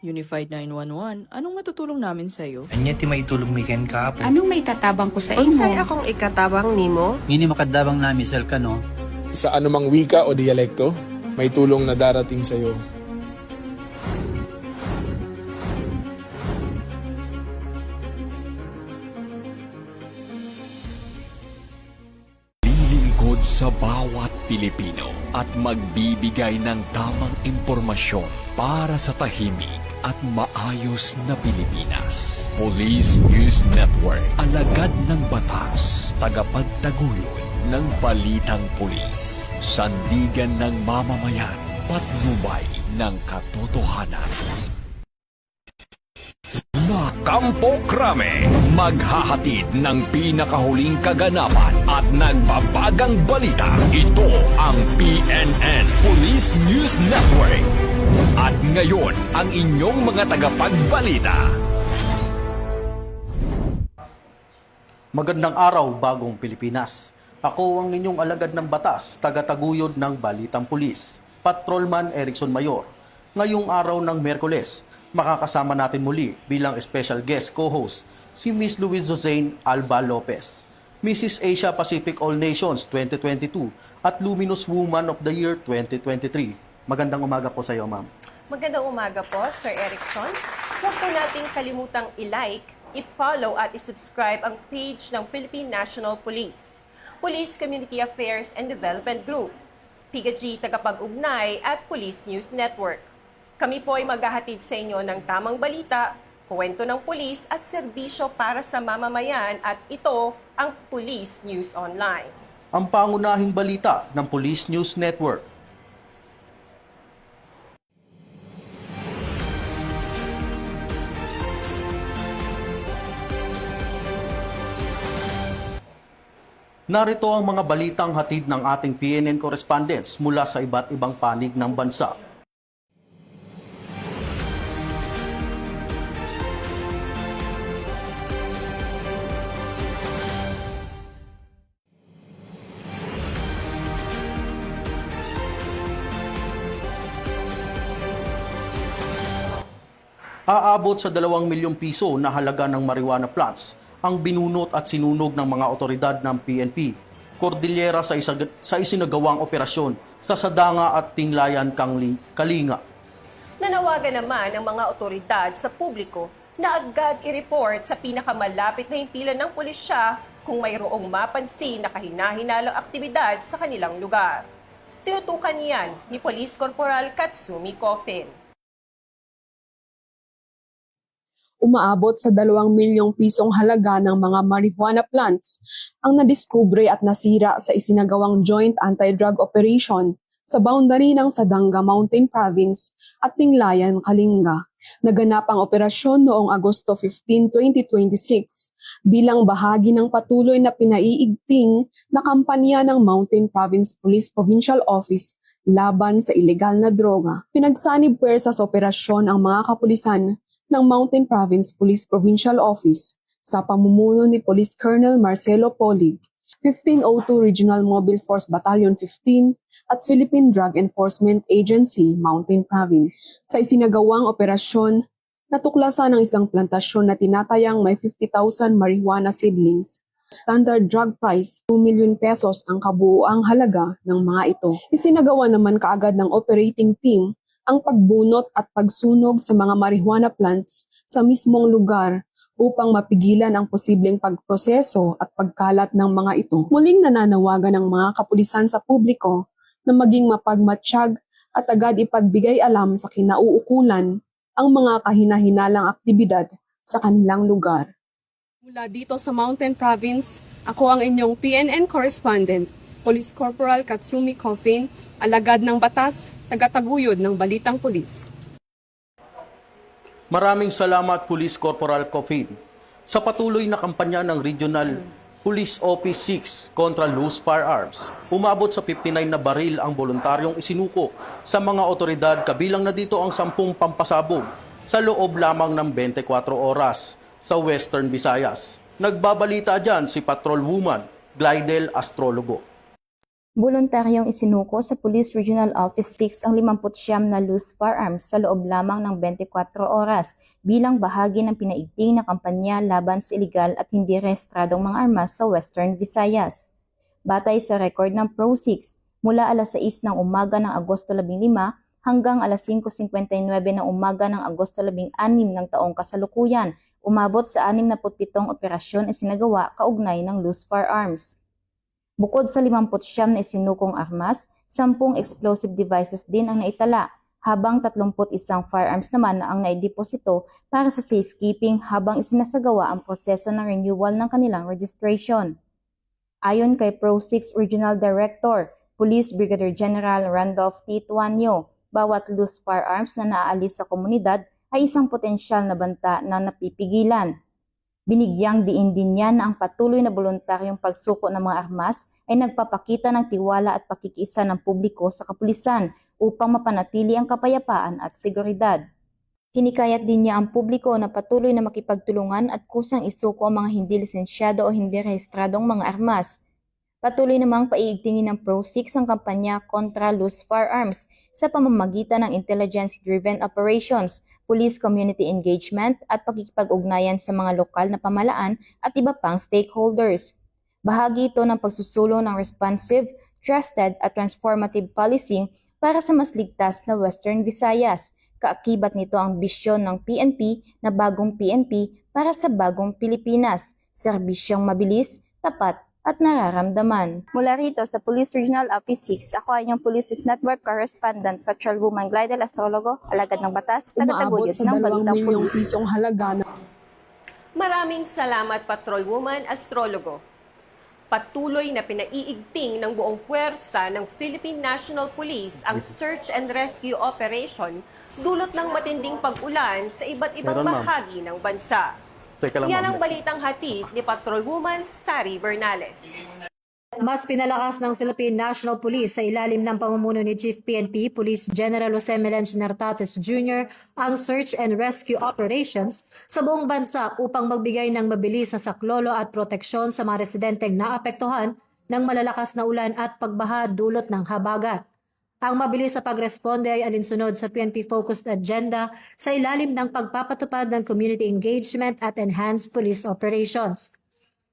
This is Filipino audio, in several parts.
Unified 911, anong matutulong namin sa'yo? Anya ti maitulong mi ken kahapon. Anong may tatabang ko sa Unsay imo? akong ikatabang nimo? Ngini makadabang na misal ka no. Sa anumang wika o dialekto, may tulong na darating sa iyo. Lilingkod sa bawat Pilipino at magbibigay ng tamang impormasyon para sa tahimik at maayos na Pilipinas. Police News Network, alagad ng batas, tagapagtaguyod ng balitang pulis, sandigan ng mamamayan, patnubay ng katotohanan. Na Kampo Krame, maghahatid ng pinakahuling kaganapan at nagbabagang balita. Ito ang PNN Police News Network. At ngayon, ang inyong mga tagapagbalita. Magandang araw, bagong Pilipinas. Ako ang inyong alagad ng batas, tagataguyod ng Balitang Pulis, Patrolman Erickson Mayor. Ngayong araw ng Miyerkules, makakasama natin muli bilang special guest co-host si Miss Louise Josane Alba Lopez, Mrs. Asia Pacific All Nations 2022 at Luminous Woman of the Year 2023. Magandang umaga po sa iyo, ma'am. Magandang umaga po, Sir Erickson. Huwag po nating kalimutang i-like, i-follow at i-subscribe ang page ng Philippine National Police, Police Community Affairs and Development Group, PIGAG Tagapag-Ugnay at Police News Network. Kami po ay maghahatid sa inyo ng tamang balita, kwento ng pulis at serbisyo para sa mamamayan at ito ang Police News Online. Ang pangunahing balita ng Police News Network. Narito ang mga balitang hatid ng ating PNN correspondents mula sa iba't ibang panig ng bansa. Aabot sa 2 milyong piso na halaga ng marijuana plants ang binunot at sinunog ng mga otoridad ng PNP, Cordillera sa isinagawang operasyon sa Sadanga at Tinglayan, Kalinga. Nanawagan naman ang mga otoridad sa publiko na agad i-report sa pinakamalapit na himpilan ng pulisya kung mayroong mapansin na kahina-hinalang aktibidad sa kanilang lugar. Tinutukan niyan ni Police Corporal Katsumi Coffin. Umaabot sa 2 milyong pisong halaga ng mga marijuana plants ang nadiskubre at nasira sa isinagawang joint anti-drug operation sa boundary ng Sadanga Mountain Province at Tinglayan, Kalinga. Naganap ang operasyon noong Agosto 15, 2026 bilang bahagi ng patuloy na pinaiigting na kampanya ng Mountain Province Police Provincial Office laban sa ilegal na droga. Pinagsanib puwersa sa operasyon ang mga kapulisan ng Mountain Province Police Provincial Office sa pamumuno ni Police Colonel Marcelo Polig, 1502 Regional Mobile Force Battalion 15 at Philippine Drug Enforcement Agency, Mountain Province. Sa isinagawang operasyon, natuklasan ang isang plantasyon na tinatayang may 50,000 marijuana seedlings. Standard drug price, 2 million pesos ang kabuuang halaga ng mga ito. Isinagawa naman kaagad ng operating team ang pagbunot at pagsunog sa mga marijuana plants sa mismong lugar upang mapigilan ang posibleng pagproseso at pagkalat ng mga ito. Muling nananawagan ng mga kapulisan sa publiko na maging mapagmatsyag at agad ipagbigay alam sa kinauukulan ang mga kahina-hinalang aktibidad sa kanilang lugar. Mula dito sa Mountain Province, ako ang inyong PNN correspondent, Police Corporal Katsumi Coffin, alagad ng batas, tagataguyod ng Balitang Pulis. Maraming salamat, Police Corporal Coffin, sa patuloy na kampanya ng Regional Police Office 6 kontra loose firearms. Umabot sa 59 na baril ang voluntaryong isinuko sa mga otoridad, kabilang na dito ang 10 pampasabog sa loob lamang ng 24 oras sa Western Visayas. Nagbabalita dyan si Patrolwoman Glidel Astrologo. Voluntaryong isinuko sa Police Regional Office 6 ang 59 na loose firearms sa loob lamang ng 24 oras bilang bahagi ng pinaigting na kampanya laban sa iligal at hindi rehistradong mga armas sa Western Visayas. Batay sa record ng Pro6, mula alas 6 ng umaga ng Agosto 15 hanggang alas 5:59 ng umaga ng Agosto 16 ng taong kasalukuyan, umabot sa 67 operasyon na sinagawa kaugnay ng loose firearms. Bukod sa 59 na isinukong armas, 10 explosive devices din ang naitala, habang 31 firearms naman na ang naideposito para sa safekeeping habang isinasagawa ang proseso ng renewal ng kanilang registration. Ayon kay Pro6 Regional Director, Police Brigadier General Randolph T. Tuanyo, bawat loose firearms na naaalis sa komunidad ay isang potensyal na banta na napipigilan. Binigyang diin din niya na ang patuloy na voluntaryong pagsuko ng mga armas ay nagpapakita ng tiwala at pakikiisa ng publiko sa kapulisan upang mapanatili ang kapayapaan at seguridad. Hinikayat din niya ang publiko na patuloy na makipagtulungan at kusang isuko ang mga hindi lisensyado o hindi rehistradong mga armas. Patuloy namang paiigtingin ng Pro6 ang kampanya kontra loose firearms sa pamamagitan ng intelligence-driven operations, police community engagement at pakikipag-ugnayan sa mga lokal na pamahalaan at iba pang stakeholders. Bahagi ito ng pagsusulong ng responsive, trusted at transformative policing para sa mas ligtas na Western Visayas. Kaakibat nito ang bisyon ng PNP na bagong PNP para sa bagong Pilipinas, serbisyong mabilis, tapat at nararamdaman. Mula rito sa Police Regional Office 6, ako ay inyong Police News Network Correspondent Patrolwoman Glidel Astrologo, alagad ng batas, Umaabot tagataguyod sa ng 2 Balitang milyong Pulis. pisong halaga ng Maraming salamat, Patrolwoman Astrologo. Patuloy na pinaiigting ng buong puwersa ng Philippine National Police ang search and rescue operation dulot ng matinding pag-ulan sa iba't ibang Meron, ma'am. bahagi ng bansa. Teka lang, Yan ma'am. ang balitang hatid ni Patrolwoman Sari Bernales. Mas pinalakas ng Philippine National Police sa ilalim ng pamumuno ni Chief PNP Police General Jose Melencio Nartates Jr. ang search and rescue operations sa buong bansa upang magbigay ng mabilis na saklolo at proteksyon sa mga residenteng naapektuhan ng malalakas na ulan at pagbaha dulot ng habagat. Ang mabilis na pagresponde ay alinsunod sa PNP-focused agenda sa ilalim ng pagpapatupad ng community engagement at enhanced police operations.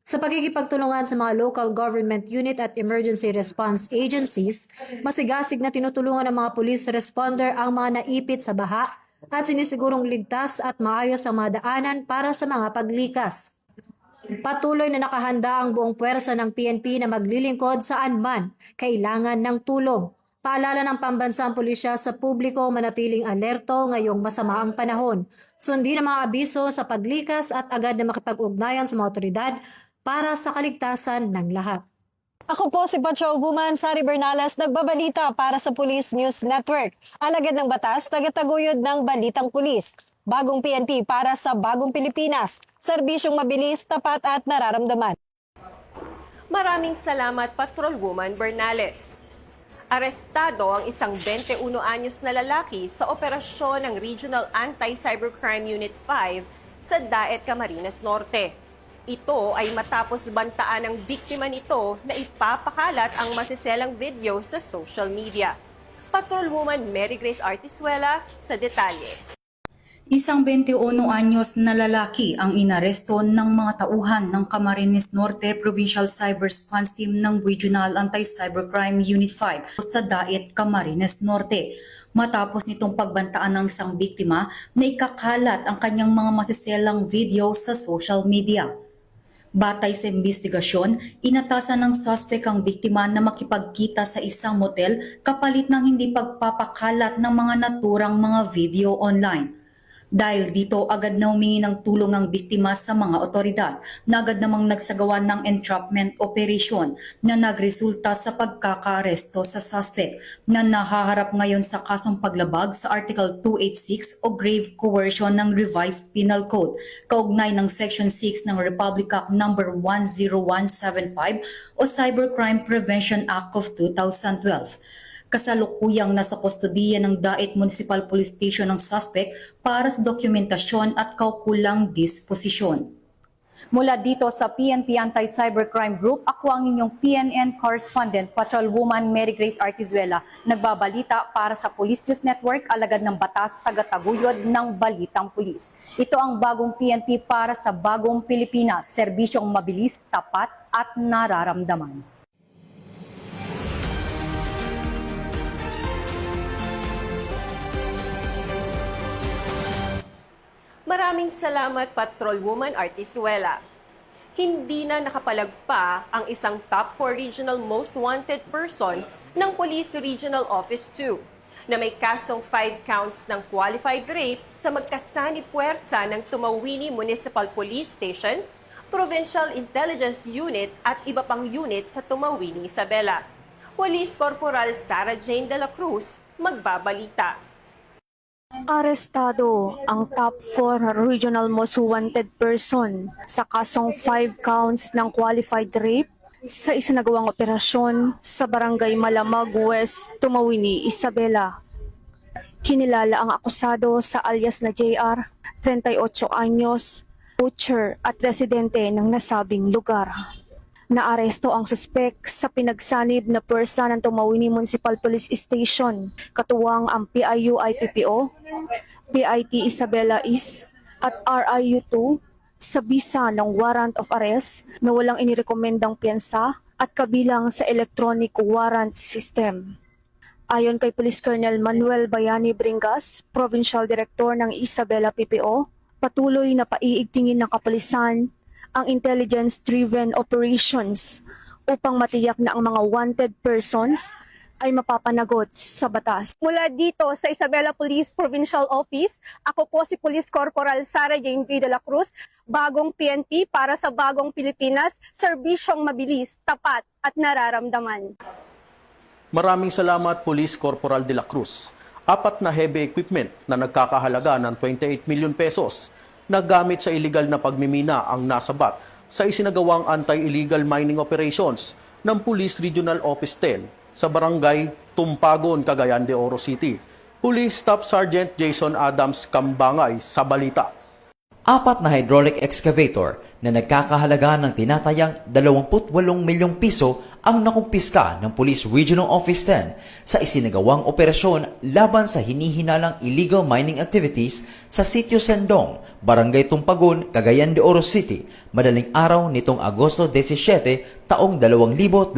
Sa pagkikipagtulungan sa mga local government unit at emergency response agencies, masigasig na tinutulungan ng mga police responder ang mga naipit sa baha at sinisigurong ligtas at maayos ang mga daanan para sa mga paglikas. Patuloy na nakahanda ang buong puwersa ng PNP na maglilingkod saan man kailangan ng tulong. Paalala ng pambansang pulisya sa publiko manatiling alerto ngayong masama ang panahon. Sundin ang mga abiso sa paglikas at agad na makipag-ugnayan sa mga otoridad para sa kaligtasan ng lahat. Ako po si Patrolwoman Sari Bernales, nagbabalita para sa Police News Network. Alagad ng batas, tagataguyod ng Balitang Pulis. Bagong PNP para sa bagong Pilipinas. Serbisyong mabilis, tapat at nararamdaman. Maraming salamat, Patrolwoman Bernales. Arestado ang isang 21 anyos na lalaki sa operasyon ng Regional Anti-Cybercrime Unit 5 sa Daet, Camarines Norte. Ito ay matapos bantaan ng biktima nito na ipapakalat ang masiselang video sa social media. Patrolwoman Mary Grace Artisuela sa detalye. Isang 21 anyos na lalaki ang inaresto ng mga tauhan ng Camarines Norte Provincial Cyber Response Team ng Regional Anti-Cybercrime Unit 5 sa Daet, Camarines Norte. Matapos nitong pagbantaan ng isang biktima na ikakalat ang kanyang mga masiselang video sa social media. Batay sa investigasyon, inatasan ng suspect ang biktima na makipagkita sa isang motel kapalit ng hindi pagpapakalat ng mga naturang mga video online. Dahil dito, agad na humingi ng tulong ang biktima sa mga otoridad na agad namang nagsagawa ng entrapment operation na nagresulta sa pagkakaresto sa suspect na nahaharap ngayon sa kasong paglabag sa Article 286 o grave coercion ng Revised Penal Code, kaugnay ng Section 6 ng Republic Act No. 10175 o Cybercrime Prevention Act of 2012. Kasalukuyang nasa kustodiya ng Daet Municipal Police Station ng suspect para sa dokumentasyon at kaukulang disposisyon. Mula dito sa PNP Anti-Cybercrime Group, ako ang inyong PNN correspondent, Patrolwoman Mary Grace Artizuela, nagbabalita para sa Police News Network, alagad ng batas, tagataguyod ng Balitang Pulis. Ito ang bagong PNP para sa bagong Pilipinas, serbisyong mabilis, tapat at nararamdaman. Maraming salamat, Patrolwoman Artizuela. Hindi na nakapalagpa ang isang top 4 regional most wanted person ng Police Regional Office 2 na may kasong 5 counts ng qualified rape sa magkasani puwersa ng Tumawini Municipal Police Station, Provincial Intelligence Unit at iba pang unit sa Tumawini, Isabela. Police Corporal Sarah Jane de la Cruz magbabalita. Arestado ang top 4 regional most wanted person sa kasong 5 counts ng qualified rape sa isinagawang operasyon sa Barangay Malamag West, Tumawini, Isabela. Kinilala ang akusado sa alias na JR, 38 anyos, butcher at residente ng nasabing lugar. Naaresto ang suspek sa pinagsanib na pwersa ng Tumawini Municipal Police Station, katuwang ang PIU-IPPO, PIT Isabela East at RIU-2 sa bisa ng warrant of arrest na walang inirekomendang piyansa at kabilang sa electronic warrant system. Ayon kay Police Colonel Manuel Bayani Bringas, Provincial Director ng Isabela PPO, patuloy na paiigtingin ng kapulisan ang intelligence-driven operations upang matiyak na ang mga wanted persons ay mapapanagot sa batas. Mula dito sa Isabela Police Provincial Office, ako po si Police Corporal Sarah Jane V. de la Cruz, bagong PNP para sa bagong Pilipinas, serbisyong mabilis, tapat at nararamdaman. Maraming salamat, Police Corporal de la Cruz. 4 na heavy equipment na nagkakahalaga ng 28 million pesos na gamit sa illegal na pagmimina ang nasabat sa isinagawang anti-illegal mining operations ng Police Regional Office 10 sa Barangay Tumpagon, Cagayan de Oro City. Police Staff Sergeant Jason Adams Kambangay sa balita. 4 na hydraulic excavator na nagkakahalaga ng tinatayang 28 milyong piso ang nakumpiska ng Police Regional Office 10 sa isinagawang operasyon laban sa hinihinalang illegal mining activities sa Sitio Sendong, Barangay Tumpagon, Cagayan de Oro City, madaling araw nitong Agosto 17, taong 2026.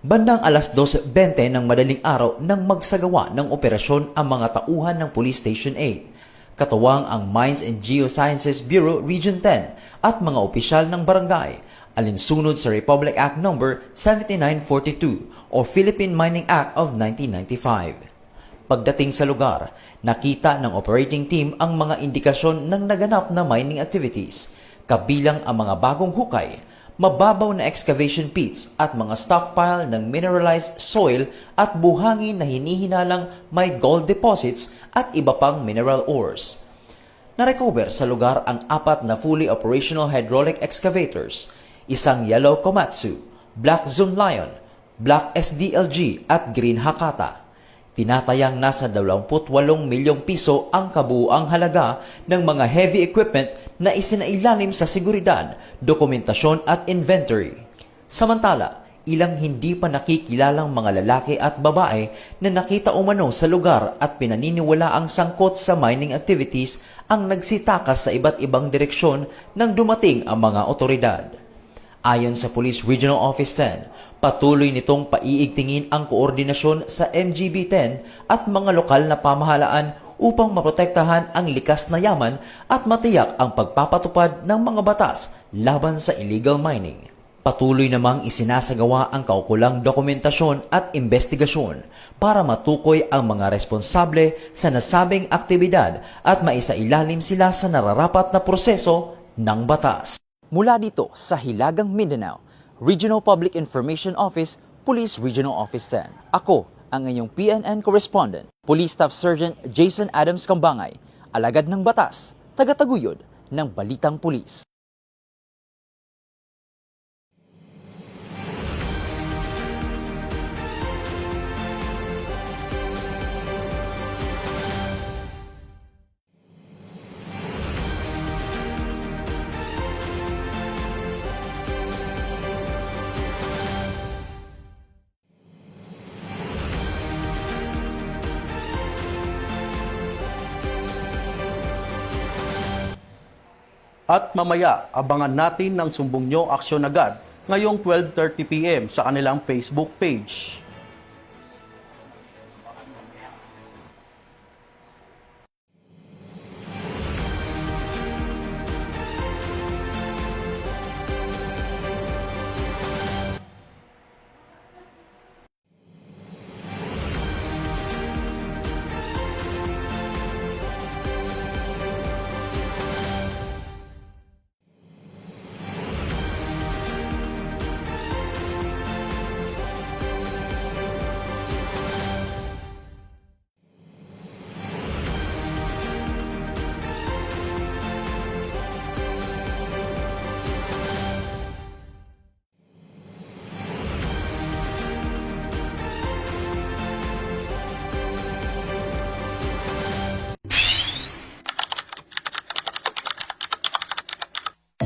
Bandang alas 12:20 ng madaling araw nang magsagawa ng operasyon ang mga tauhan ng Police Station 8. Katuwang ang Mines and Geosciences Bureau Region 10 at mga opisyal ng barangay, alinsunod sa Republic Act No. 7942 o Philippine Mining Act of 1995. Pagdating sa lugar, nakita ng operating team ang mga indikasyon ng naganap na mining activities, kabilang ang mga bagong hukay, mababaw na excavation pits at mga stockpile ng mineralized soil at buhangin na hinihinalang may gold deposits at iba pang mineral ores. Narecover sa lugar ang 4 na fully operational hydraulic excavators, isang yellow Komatsu, black Zoom Lion, black SDLG at green Hakata. Tinatayang nasa 28 milyong piso ang kabuuang halaga ng mga heavy equipment na isinailalim sa seguridad, dokumentasyon at inventory. Samantala, ilang hindi pa nakikilalang mga lalaki at babae na nakita umano sa lugar at pinaniniwala ang sangkot sa mining activities ang nagsitakas sa iba't ibang direksyon nang dumating ang mga otoridad. Ayon sa Police Regional Office 10, patuloy nitong paiigtingin ang koordinasyon sa MGB 10 at mga lokal na pamahalaan upang maprotektahan ang likas na yaman at matiyak ang pagpapatupad ng mga batas laban sa illegal mining. Patuloy namang isinasagawa ang kaukulang dokumentasyon at investigasyon para matukoy ang mga responsable sa nasabing aktibidad at maisailalim sila sa nararapat na proseso ng batas. Mula dito sa Hilagang Mindanao, Regional Public Information Office, Police Regional Office 10. Ako ang inyong PNN correspondent, Police Staff Sergeant Jason Adams Kambangay, alagad ng batas, tagataguyod ng Balitang Pulis. At mamaya, abangan natin ng sumbong nyo aksyon agad ngayong 12:30 PM sa kanilang Facebook page.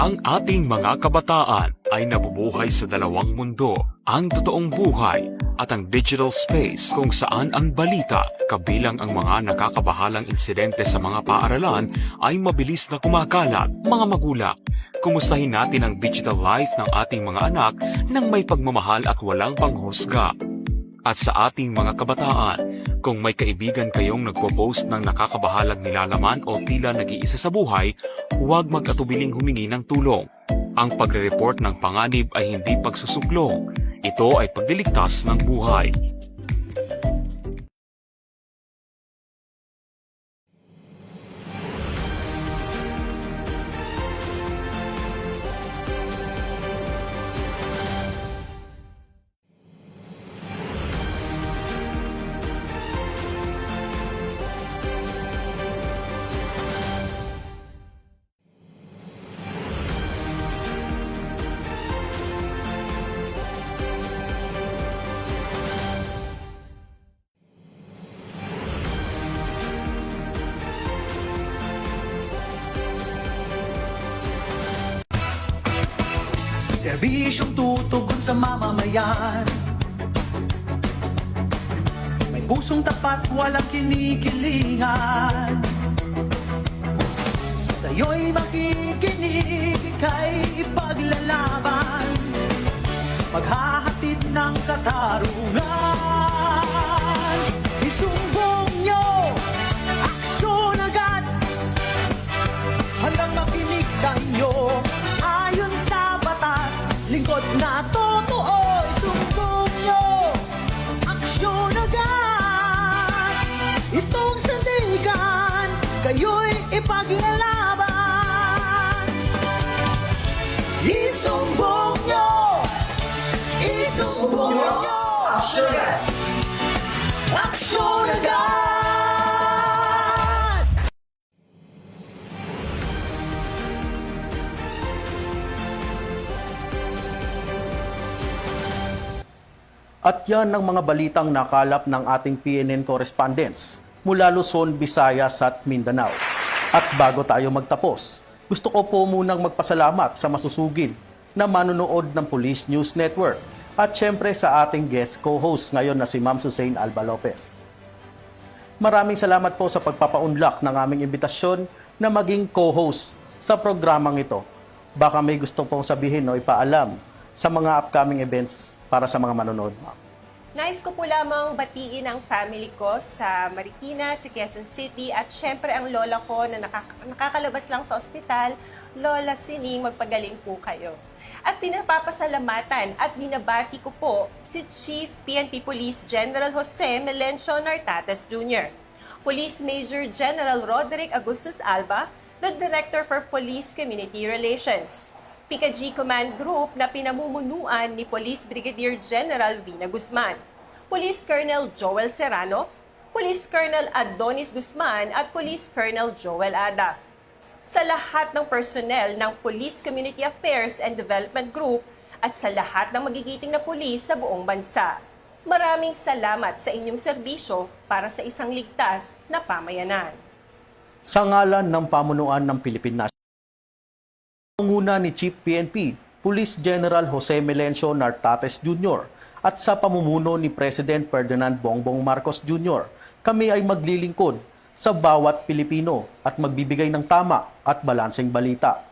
Ang ating mga kabataan ay nabubuhay sa dalawang mundo, ang totoong buhay at ang digital space kung saan ang balita, kabilang ang mga nakakabahalang insidente sa mga paaralan ay mabilis na kumakalat. Mga magulang, kumustahin natin ang digital life ng ating mga anak nang may pagmamahal at walang panghusga. At sa ating mga kabataan, kung may kaibigan kayong nagpo-post ng nakakabahalang nilalaman o tila nag-iisa sa buhay, huwag mag-atubiling humingi ng tulong. Ang pagre-report ng panganib ay hindi pagsusuklong. Ito ay pagliligtas ng buhay. Serbisyong tutugon sa mamamayan. May pusong tapat, walang kinikilingan. Sa'yo'y makikinig, ika'y ipaglalaban. Maghahatid ng katarungan. Isumbong nyo, aksyon agad. Handang makinig sa inyo, ayon sa batas, lingkod na totoo. Isumbong nyo, aksyon agad. Itong sandigan, kayo'y ipaglalaban. Isumbong nyo, isumbong nyo, aksyon agad. Aksyon agad. At yan ang mga balitang nakalap ng ating PNN correspondents mula Luzon, Visayas at Mindanao. At bago tayo magtapos, gusto ko po munang magpasalamat sa masusugid na manonood ng Police News Network at syempre sa ating guest co-host ngayon na si Ma'am Susain Alba Lopez. Maraming salamat po sa pagpapaunlak ng aming imbitasyon na maging co-host sa programang ito. Baka may gusto pong sabihin o ipaalam sa mga upcoming events para sa mga manonood. Nais ko po lamang batiin ang family ko sa Marikina, sa Quezon City at syempre ang lola ko na nakakalabas lang sa ospital. Lola Sining, magpagaling po kayo. At pinapapasalamatan at binabati ko po si Chief PNP Police General Jose Melencio Nartates Jr., Police Major General Roderick Agustus Alba, the Director for Police Community Relations, PICAG Command Group na pinamumunuan ni Police Brigadier General Vina Guzman, Police Colonel Joel Serrano, Police Colonel Adonis Guzman at Police Colonel Joel Ada. Sa lahat ng personnel ng Police Community Affairs and Development Group at sa lahat ng magigiting na pulis sa buong bansa, maraming salamat sa inyong serbisyo para sa isang ligtas na pamayanan. Sa ngalan ng pamunuan ng Philippine National Panguna ni Chief PNP, Police General Jose Melencio Nartates Jr. at sa pamumuno ni President Ferdinand Bongbong Marcos Jr., kami ay maglilingkod sa bawat Pilipino at magbibigay ng tama at balanseng balita.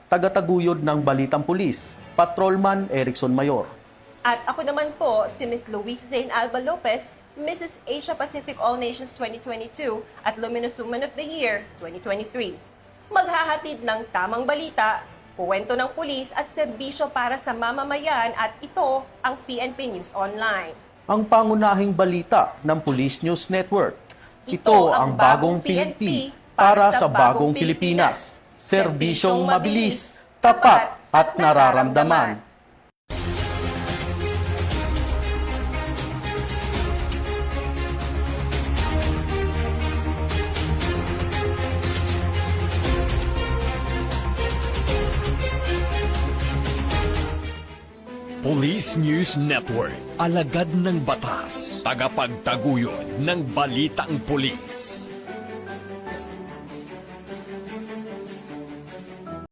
tagataguyod ng Balitang Pulis, Patrolman Erickson Mayor. At ako naman po, si Ms. Luis Zane Alba Lopez, Mrs. Asia Pacific All Nations 2022 at Luminous Woman of the Year 2023. Maghahatid ng tamang balita, kuwento ng pulis at serbisyo para sa mamamayan at ito ang PNP News Online. Ang pangunahing balita ng Police News Network. Ito ang bagong PNP para sa bagong Pilipinas. Serbisyong mabilis, tapat at nararamdaman. Police News Network, alagad ng batas, tagapagtaguyod ng balitang pulis.